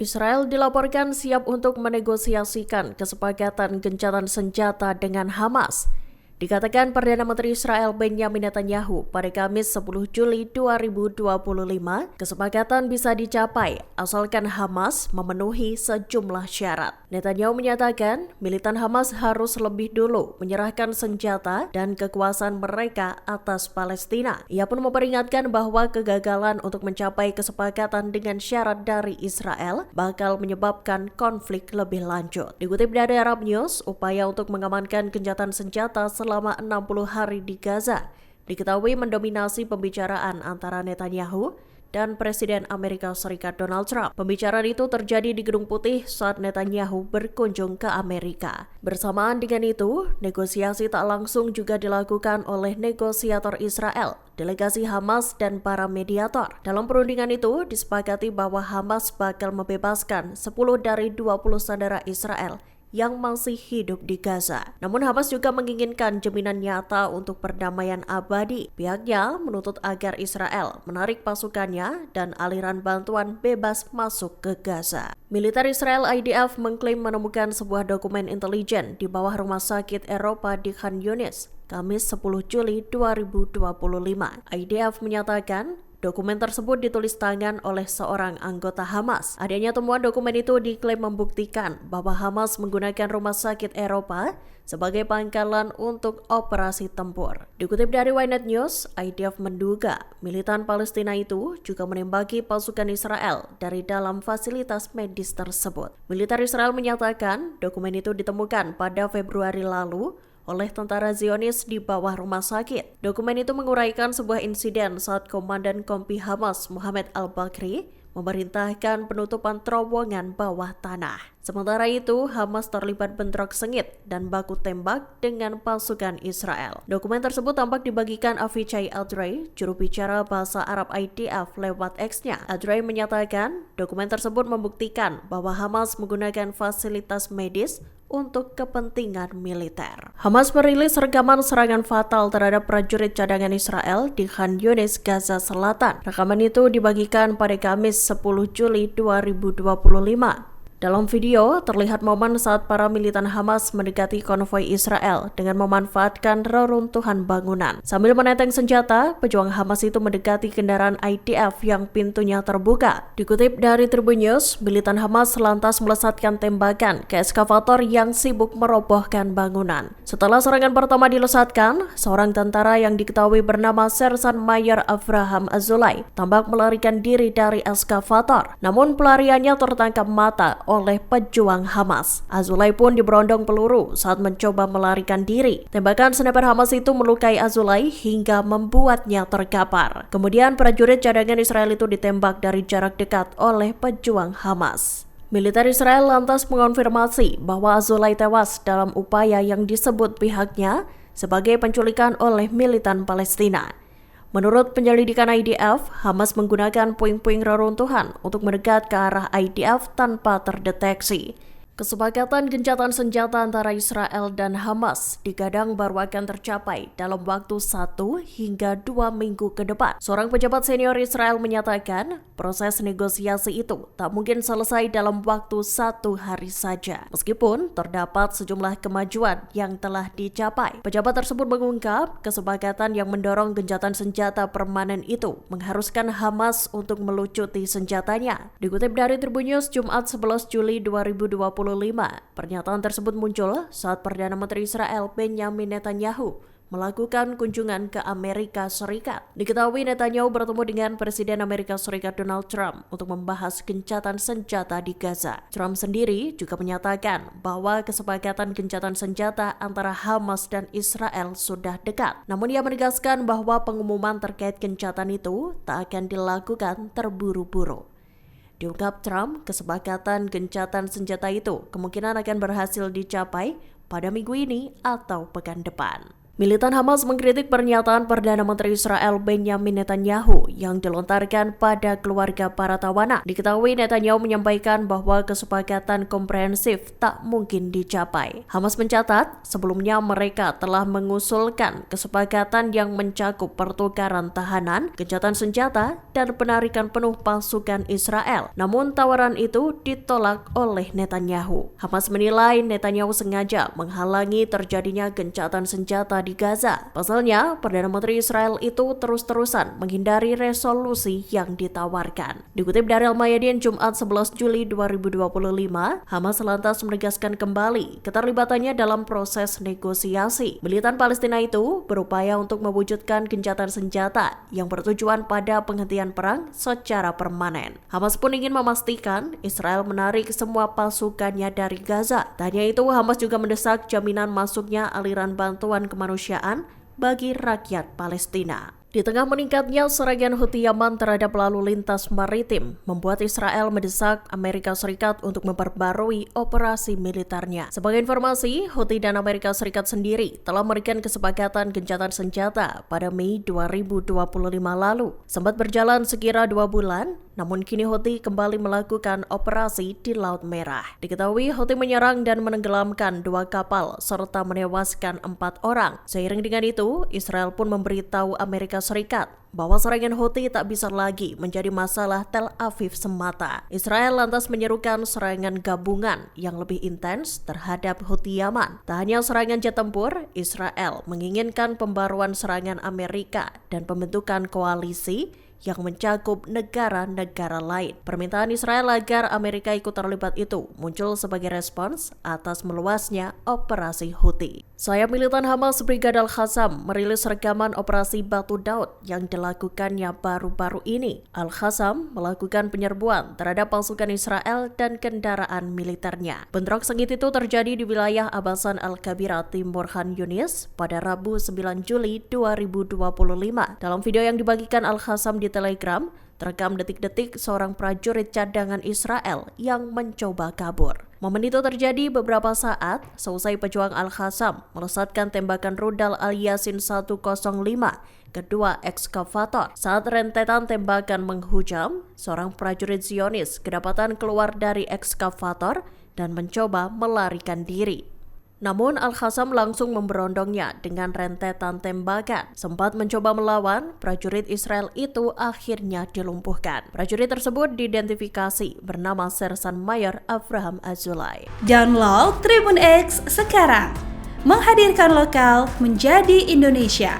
Israel dilaporkan siap untuk menegosiasikan kesepakatan gencatan senjata dengan Hamas. Dikatakan Perdana Menteri Israel Benjamin Netanyahu pada Kamis 10 Juli 2025, kesepakatan bisa dicapai asalkan Hamas memenuhi sejumlah syarat. Netanyahu menyatakan militan Hamas harus lebih dulu menyerahkan senjata dan kekuasaan mereka atas Palestina. Ia pun memperingatkan bahwa kegagalan untuk mencapai kesepakatan dengan syarat dari Israel bakal menyebabkan konflik lebih lanjut. Dikutip dari Arab News, upaya untuk mengamankan gencatan senjata selama 60 hari di Gaza diketahui mendominasi pembicaraan antara Netanyahu dan Presiden Amerika Serikat Donald Trump. Pembicaraan itu terjadi di Gedung Putih saat Netanyahu berkunjung ke Amerika. Bersamaan dengan itu, negosiasi tak langsung juga dilakukan oleh negosiator Israel, delegasi Hamas, dan para mediator. Dalam perundingan itu, disepakati bahwa Hamas bakal membebaskan 10 dari 20 sandera Israel yang masih hidup di Gaza. Namun Hamas juga menginginkan jaminan nyata untuk perdamaian abadi. Pihaknya menuntut agar Israel menarik pasukannya dan aliran bantuan bebas masuk ke Gaza. Militer Israel IDF mengklaim menemukan sebuah dokumen intelijen di bawah rumah sakit Eropa di Khan Yunis, Kamis 10 Juli 2025. IDF menyatakan dokumen tersebut ditulis tangan oleh seorang anggota Hamas. Adanya temuan dokumen itu diklaim membuktikan bahwa Hamas menggunakan rumah sakit Eropa sebagai pangkalan untuk operasi tempur. Dikutip dari Ynet News, IDF menduga militan Palestina itu juga menembaki pasukan Israel dari dalam fasilitas medis tersebut. Militer Israel menyatakan dokumen itu ditemukan pada Februari lalu oleh tentara Zionis di bawah rumah sakit. Dokumen itu menguraikan sebuah insiden saat Komandan Kompi Hamas Muhammad Al-Bakri memerintahkan penutupan terowongan bawah tanah. Sementara itu, Hamas terlibat bentrok sengit dan baku tembak dengan pasukan Israel. Dokumen tersebut tampak dibagikan Avichai Adrei, juru bicara bahasa Arab IDF lewat X-nya. Adrei menyatakan dokumen tersebut membuktikan bahwa Hamas menggunakan fasilitas medis untuk kepentingan militer. Hamas merilis rekaman serangan fatal terhadap prajurit cadangan Israel di Khan Yunis, Gaza Selatan. Rekaman itu dibagikan pada Kamis 10 Juli 2025. Dalam video, terlihat momen saat para militan Hamas mendekati konvoi Israel dengan memanfaatkan reruntuhan bangunan. Sambil menenteng senjata, pejuang Hamas itu mendekati kendaraan IDF yang pintunya terbuka. Dikutip dari Tribun News, militan Hamas lantas melesatkan tembakan ke eskavator yang sibuk merobohkan bangunan. Setelah serangan pertama dilesatkan, seorang tentara yang diketahui bernama Sersan Mayor Avraham Azulai tampak melarikan diri dari eskavator. Namun pelariannya tertangkap mata oleh pejuang Hamas. Azulai pun diberondong peluru saat mencoba melarikan diri. Tembakan sniper Hamas itu melukai Azulai hingga membuatnya terkapar. Kemudian prajurit cadangan Israel itu ditembak dari jarak dekat oleh pejuang Hamas. Militer Israel lantas mengonfirmasi bahwa Azulai tewas dalam upaya yang disebut pihaknya sebagai penculikan oleh militan Palestina. Menurut penyelidikan IDF, Hamas menggunakan puing-puing reruntuhan untuk mendekat ke arah IDF tanpa terdeteksi. Kesepakatan gencatan senjata antara Israel dan Hamas digadang baru akan tercapai dalam waktu 1 hingga 2 minggu ke depan. Seorang pejabat senior Israel menyatakan proses negosiasi itu tak mungkin selesai dalam waktu 1 hari saja. Meskipun terdapat sejumlah kemajuan yang telah dicapai. Pejabat tersebut mengungkap kesepakatan yang mendorong gencatan senjata permanen itu mengharuskan Hamas untuk melucuti senjatanya. Dikutip dari Tribun News Jumat 11 Juli 2025, pernyataan tersebut muncul saat Perdana Menteri Israel Benjamin Netanyahu melakukan kunjungan ke Amerika Serikat. Diketahui Netanyahu bertemu dengan Presiden Amerika Serikat Donald Trump untuk membahas gencatan senjata di Gaza. Trump sendiri juga menyatakan bahwa kesepakatan gencatan senjata antara Hamas dan Israel sudah dekat. Namun ia menegaskan bahwa pengumuman terkait gencatan itu tak akan dilakukan terburu-buru. Diungkap Trump, kesepakatan gencatan senjata itu kemungkinan akan berhasil dicapai pada minggu ini atau pekan depan. Militan Hamas mengkritik pernyataan Perdana Menteri Israel Benjamin Netanyahu yang dilontarkan pada keluarga para tawanan. Diketahui Netanyahu menyampaikan bahwa kesepakatan komprehensif tak mungkin dicapai. Hamas mencatat, sebelumnya mereka telah mengusulkan kesepakatan yang mencakup pertukaran tahanan, gencatan senjata, dan penarikan penuh pasukan Israel. Namun tawaran itu ditolak oleh Netanyahu. Hamas menilai Netanyahu sengaja menghalangi terjadinya gencatan senjata di Gaza. Pasalnya, Perdana Menteri Israel itu terus-terusan menghindari resolusi yang ditawarkan. Dikutip dari Al-Mayadin Jumat 11 Juli 2025, Hamas lantas menegaskan kembali keterlibatannya dalam proses negosiasi. Militan Palestina itu berupaya untuk mewujudkan gencatan senjata yang bertujuan pada penghentian perang secara permanen. Hamas pun ingin memastikan Israel menarik semua pasukannya dari Gaza. Tak hanya itu, Hamas juga mendesak jaminan masuknya aliran bantuan kemanusiaan bagi rakyat Palestina. Di tengah meningkatnya serangan Houthi Yaman terhadap lalu lintas maritim, membuat Israel mendesak Amerika Serikat untuk memperbarui operasi militernya. Sebagai informasi, Houthi dan Amerika Serikat sendiri telah memberikan kesepakatan gencatan senjata pada Mei 2025 lalu. Sempat berjalan sekira 2 bulan, namun kini Houthi kembali melakukan operasi di Laut Merah. Diketahui Houthi menyerang dan menenggelamkan 2 kapal serta menewaskan 4 orang. Seiring dengan itu, Israel pun memberitahu Amerika Serikat bahwa serangan Houthi tak bisa lagi menjadi masalah Tel Aviv semata. Israel lantas menyerukan serangan gabungan yang lebih intens terhadap Houthi Yaman. Tak hanya serangan jet tempur, Israel menginginkan pembaruan serangan Amerika dan pembentukan koalisi yang mencakup negara-negara lain. Permintaan Israel agar Amerika ikut terlibat itu muncul sebagai respons atas meluasnya operasi Houthi. Sayap militan Hamas Brigade Al-Qassam merilis rekaman operasi Batu Daud yang dilakukannya baru-baru ini. Al-Qassam melakukan penyerbuan terhadap pasukan Israel dan kendaraan militernya. Bentrok sengit itu terjadi di wilayah Abasan Al-Kabira Timur Khan Yunis pada Rabu 9 Juli 2025. Dalam video yang dibagikan Al-Qassam di Telegram, terekam detik-detik seorang prajurit cadangan Israel yang mencoba kabur. Momen itu terjadi beberapa saat seusai pejuang Al-Qassam melesatkan tembakan rudal Al-Yasin 105 kedua ekskavator. Saat rentetan tembakan menghujam, seorang prajurit Zionis kedapatan keluar dari ekskavator dan mencoba melarikan diri. Namun Al-Qassam langsung memberondongnya dengan rentetan tembakan. Sempat mencoba melawan, prajurit Israel itu akhirnya dilumpuhkan. Prajurit tersebut diidentifikasi bernama Sersan Mayor Avraham Azulay. Download Tribun X sekarang, menghadirkan lokal menjadi Indonesia.